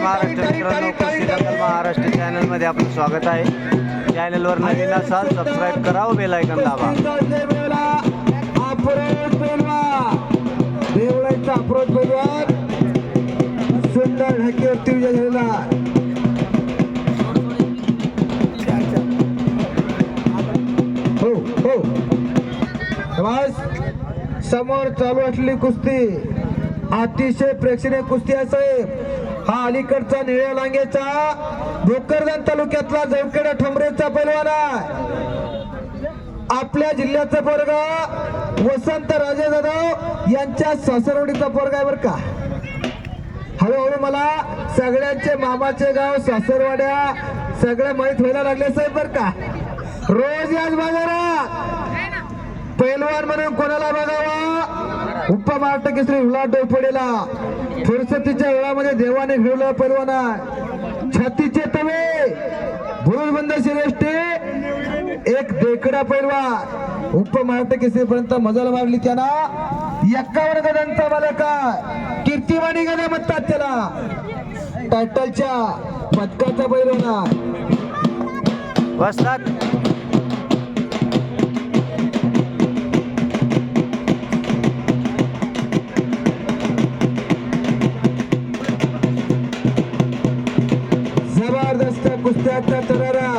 महाराष्ट्र मित्रांनो, कुस्ती दंगल महाराष्ट्र चॅनल मध्ये आपलं स्वागत आहे. चॅनलवर नवीन असाल सबस्क्राईब करा व बेल आयकॉन दाबा. देवळाचा अप्रोच बघूयात. सुंदर ढाकीवरती विजय झालेला. हो हो समोर चालू असलेली कुस्ती अतिशय प्रेक्षणीय कुस्ती आहे साहेब. हा अलीकडचा निळ्या लांगेचा भोकरदन तालुक्यातला जवखेडा ठमरेचा पैलवान आहे. आपल्या जिल्ह्याचा पोरगा वसंत राजे जाधव यांच्या सासरवडीचा पोरगा आहे बर का. हळूहळू मला सगळ्यांचे मामाचे गाव सासरवाड्या सगळे माहित व्हायला लागले साहेब बर का. रोज याच बाजारात पैलवान म्हणून कोणाला बघावा. उपमहाराष्ट्र केसरी हुला डोफडेला फुरसतीच्या वेळामध्ये देवाने घडवला पैलवान आहे. छातीचे तवे भुजबंद श्रेष्ठी एक देकडा पैलवान उपमहाराष्ट्र केसरी पर्यंत मजल मारली. त्यांना 51 गदांचा मालक आहे. कीर्तिवाणी गदा म्हणतात त्याला. टायटलच्या पदकाचा पैलवान आहे. वस्ताद जबरदस्त कुस्त्याचा तरारा.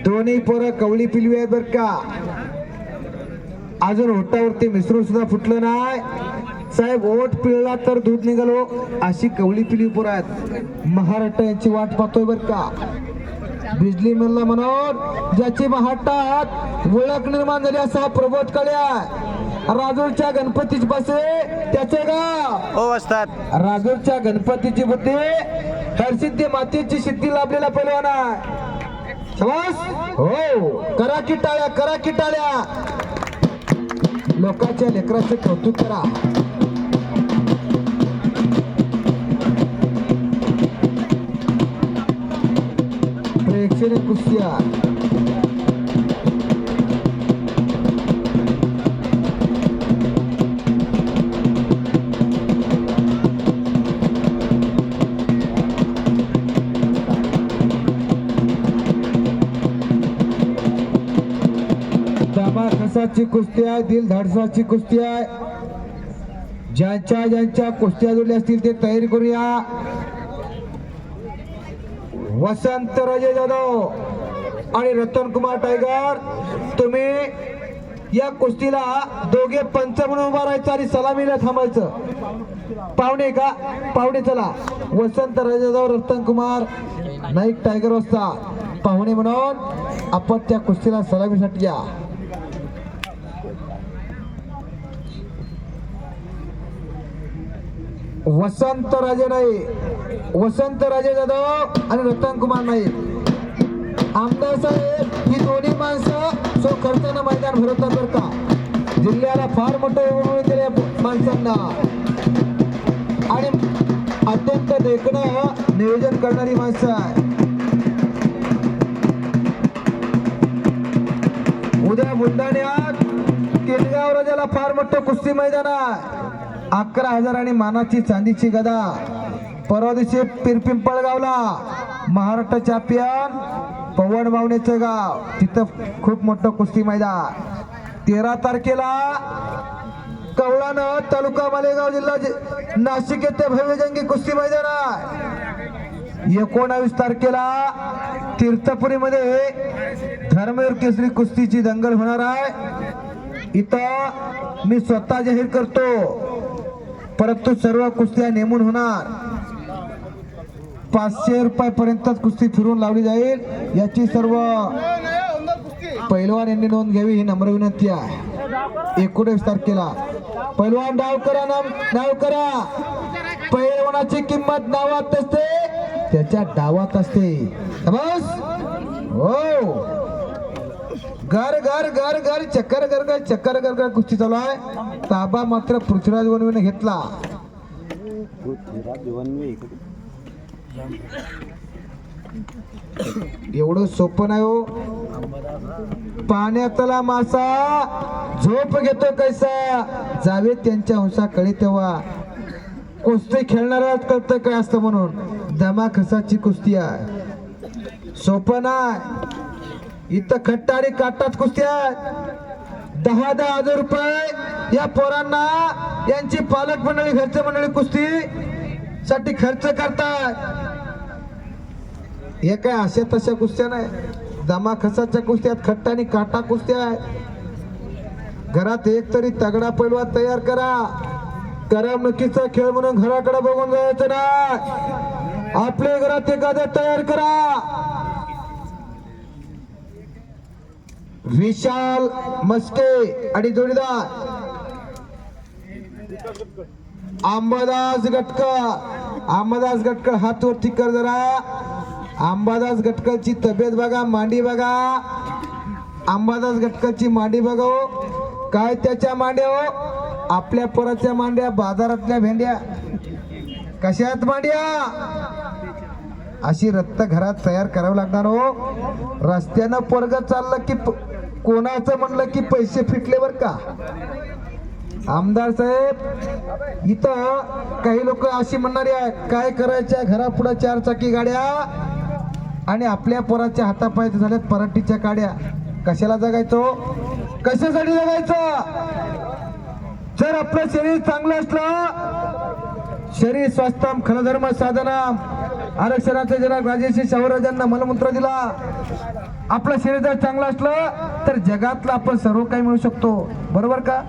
दोन्ही पोरं कवळी पिलवी आहेत बर का. अजून ओटावरती मिसळून सुद्धा फुटलं नाही साहेब. ओट पिळला तर दूध निघालो अशी कवळी पिलवी पोरं आहेत. महाराष्ट्र यांची वाट पाहतोय बर का. बिजली मिळला म्हणून ज्याची महाटात ओळख निर्माण झाली असा प्रबोध कळ्या. राजूरच्या गणपतीची बसे त्याचे गाव. हो वस्ताद. राजूरच्या गणपतीची बुद्धी हरसिद्धी मातेची सिद्धी लाभलेला पैलवान आहे. शाबास. हो करा की टाळ्या, करा की टाळ्या. लोकांच्या लेकराचे कौतुक करा. प्रेक्षणीय कुस्त्या खसाची कुस्ती आहे. दिल धाडसाची कुस्ती आहे. ज्यांच्या ज्यांच्या कुस्त्या जोडल्या असतील ते तयारी करूया. वसंत राजे जाधव आणि रतन कुमार टायगर तुम्ही या कुस्तीला दोघे पंच म्हणून उभा राहायचं आणि सलामीला थांबायचं. पाहुणे का पाहुणे चला. वसंत राजे जाधव रतन कुमार नाईक टायगर वाजता पाहुणे म्हणून आपण त्या कुस्तीला सलामीसाठी या. वसंत राजे नाईक, वसंत राजे जाधव आणि रतन कुमार नाईक. आमदार साहेब ही दोन्ही माणसं सो खर्चानं मैदान भरवतात बरं का. जिल्ह्याला फार मोठं योगदान दिले माणसांना आणि अत्यंत देखणं नियोजन करणारी माणसं आहे. उद्या बुलढाण्यात केलगाव राजाला फार मोठं कुस्ती मैदान आहे. 11,000 आणि मानाची चांदीची गदा. परवा दिवशी पिरपिंपळगावला महाराष्ट्र चॅम्पियन पवन बावणेचं गाव तिथं खूप मोठं कुस्ती मैदान. 13 तारखेला कवळानं तालुका मालेगाव जिल्हा नाशिक येथे भव्यजंगी कुस्ती मैदान आहे. 19 तारखेला तीर्थपुरीमध्ये धर्मवीर केसरी कुस्तीची दंगल होणार आहे. इथं मी स्वतः जाहीर करतो परंतु सर्व कुस्त्या नेमून होणार. 500 रुपयापर्यंत कुस्ती फिरून लावली जाईल. याची सर्व पैलवान यांनी नोंद घ्यावी ही नम्र विनंती आहे. 19 तारखेला पैलवान डाव करा, डाव करा. पैलवानाची किंमत नावात असते त्याच्या डावात असते. बस हो. घर घर घर घर चक्कर घर घर चक्कर घर घर कुस्ती चालू आहे. ताबा मात्र पृथ्वीराज वनवेने घेतला. एवढं सोपं नाही हो. पाण्यातला मासा झोप घेतो कैसा, जावे त्यांच्या हंसाकडे तेव्हा. कुस्ती खेळणाराच कळतं काय असतं म्हणून. दमा खसाची कुस्ती आहे, सोपं नाही. इथं खट्टा आणि काटात कुस्ती आहे. 10,000 रुपये या पोरांना यांची पालक मंडळी घरच्या मंडळी कुस्ती साठी खर्च करतात. हे काय अशा तशा कुस्त्या नाही, दमा खसाच्या कुस्त्यात खट्टा आणि काटा कुस्त्या आहे. घरात एक तरी तगडा पैलवान तयार करा. करमणुकीचा खेळ म्हणून घराकडे बघून जायचं नाही. आपल्या घरात एखादा तयार करा. विशाल मस्के आणि जोडीदार अंबादास गटकर. अंबादास गटकर हात वरती कर जरा. अंबादास गटकरची तब्येत बघा, मांडी बघा. अंबादास गटकरची मांडी बघा हो. काय त्याच्या मांड्या हो, आपल्या पोराच्या मांड्या बाजारातल्या भेंड्या. कशात मांड्या, अशी रत्त घरात तयार करावं लागणार हो. रस्त्यानं पोरग चाललं की कोणाचं म्हणलं की पैसे फिटले बर का. आमदार साहेब, इथं काही लोक अशी म्हणणारी आहे, काय करायच्या घरापुढं 4 चाकी गाड्या आणि आपल्या पोराच्या हातापायात झाल्यात पराठीच्या काड्या. कशाला जगायचो, कशासाठी जगायचं. जर आपलं शरीर चांगलं असलं, शरीर स्वास्थ्यम खलधर्म साधनम, आरक्षणाचे जनक राजेश्री शाहूराजांना मलमूत्र दिला. आपलं शरीर जर चांगलं असलं तर जगातलं आपण सर्व काही मिळू शकतो, बरोबर का.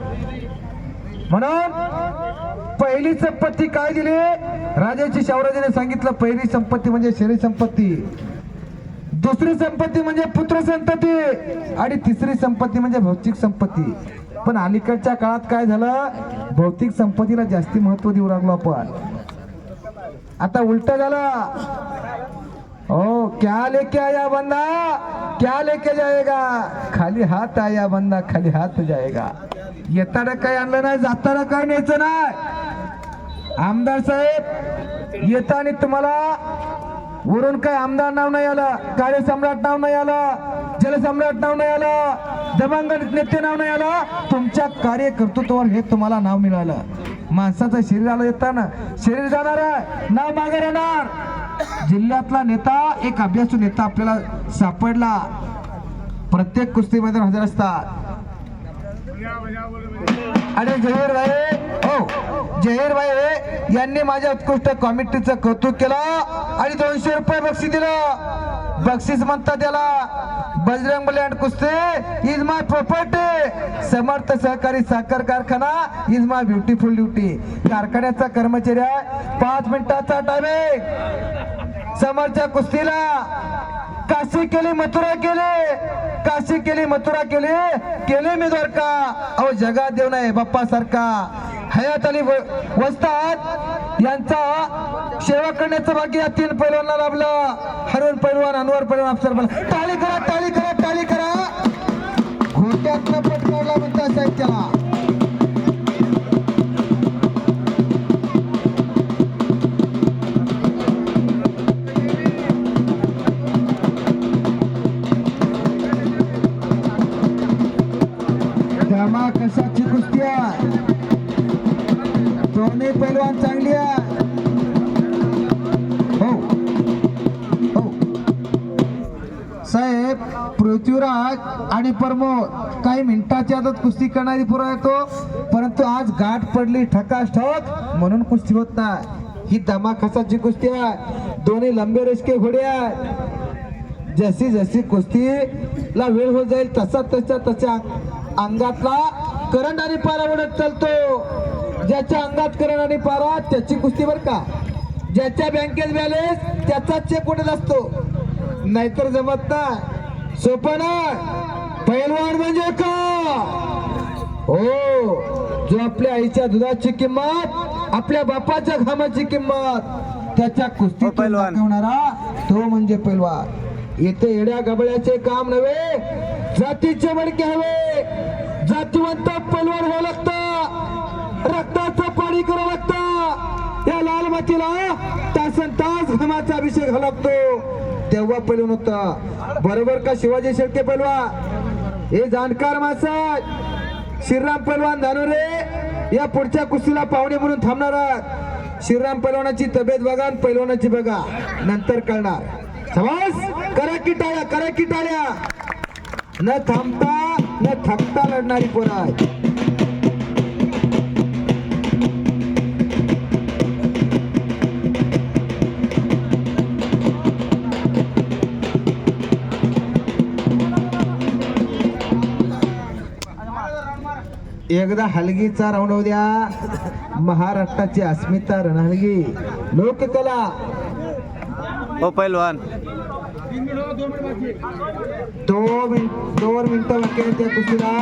म्हणून पहिली संपत्ती काय दिली, राजेश्री शाहूराजांनी सांगितलं, पहिली संपत्ती म्हणजे शरीर संपत्ती, दुसरी संपत्ती म्हणजे पुत्र संतती आणि तिसरी संपत्ती म्हणजे भौतिक संपत्ती. पण अलीकडच्या काळात काय झालं, भौतिक संपत्तीला जास्ती महत्व देऊ लागलो आपण. आता उलट झालं. ओ क्या लेके आया बंदा क्या लेके जाएगा, खाली हात आया बंदा खाली हात जाएगा. येताना काय आणलं नाही, जाताना काय न्यायचं नाही. आमदार साहेब, येताना तुम्हाला वरून काय आमदार नाव नाही आलं, कार्य सम्राट नाव नाही आलं, जलसम्राट नाव नाही आलं, दबंग नेते नाव नाही आलं. तुमच्या कार्यकर्तृत्वावर हे तुम्हाला नाव मिळालं. माणसाचं शरीराला येताना शरीर जाणार आहे, नाव मागे राहणार. जिल्ह्यातला नेता, एक अभ्यासू नेता आपल्याला सापडला, प्रत्येक कुस्तीमध्ये हजर असतात. आणि जहीर भाई, हो जहीर भाई यांनी माझ्या उत्कृष्ट कॉमेंट्रीचं कौतुक केलं आणि 200 रुपये बक्षीस दिलं. बक्षीस म्हणतात त्याला बजरंग बली कुस्ती इज माय प्रॉपर्टी, समर्थ सहकारी साखर कारखाना इज माय ब्युटिफुल ड्युटी. कारखान्याचा कर्मचारी आहे, 5 मिनिटाचा टायमिंग. समोरच्या कुस्तीला काशी केली मथुरा केली, काशी केली मथुरा केली, केले मी द्वारका. अहो जगात देव नाही बाप्पा सारखा. हयात अली वस्ताद यांचा सेवा करण्याचं भाग्य या 3 पैलवानांना लाभलं. हरुण पैलवान, अनवर पैलवान, अफसर पैलवान. टाळी करा टाळी करा टाळी करा. घोट्यातनं पटकावला म्हणतात साहेब त्याला. दमा कशाची कुस्ती आहे, दोन्ही पैलवान चांगली आहे. हो हो साहेब, पृथ्वीराज आणि प्रमोद काही मिनिटाच्या आतच कुस्ती करणारी पुरा येतो, परंतु आज गाठ पडली ठकास ठोक म्हणून कुस्ती होत नाही. ही दमा कशाची कुस्ती आहे, दोन्ही लंबे रेशके घोडे आहेत. जशी जशी कुस्तीला वेळ होत जाईल तसा तसा अंगातला करंट आणि पारा उडत चालतो. ज्याच्या अंगात करंट आणि पारा त्याची कुस्ती बर का. ज्याच्या बँकेत बॅलन्स त्याचा चेक उडत असतो, नाहीतर जमत नाही. सोपं नाही. पैलवान म्हणजे का हो, जो आपल्या आईच्या दुधाची किंमत, आपल्या बापाच्या घामाची किंमत त्याच्या कुस्तीत दाखवणारा तो म्हणजे पैलवान. येथे येड्या गबळ्याचे काम नव्हे, जातीचे मणके हवे. जातीवंत पैलवान व्हावं लागतं, रक्ताचं पाणी करावं लागतं. या लाल मातीला तासन तास घामाचा अभिषेक घालावा लागतो. तेव्हा पैलवान होता. बरोबर का शिवाजी शेळके पैलवान? हे जाणकार माणसं श्रीराम पैलवान धानोरे या पुढच्या कुस्तीला पाहुणे म्हणून थांबणार आहात. श्रीराम पैलवानाची तब्येत बघा आणि पैलवानाची बघा, नंतर कळणार. समास करा की टाळ्या, करा की टाळ्या. न थांबता न थकता लढणारी पोरं आहेत. एकदा हलगीचा राऊंड होऊ द्या. महाराष्ट्राची अस्मिता रणहलगी लोककला. हो पैलवान, 2 मिनिटं बाकी आहेत त्या कुस्तीला.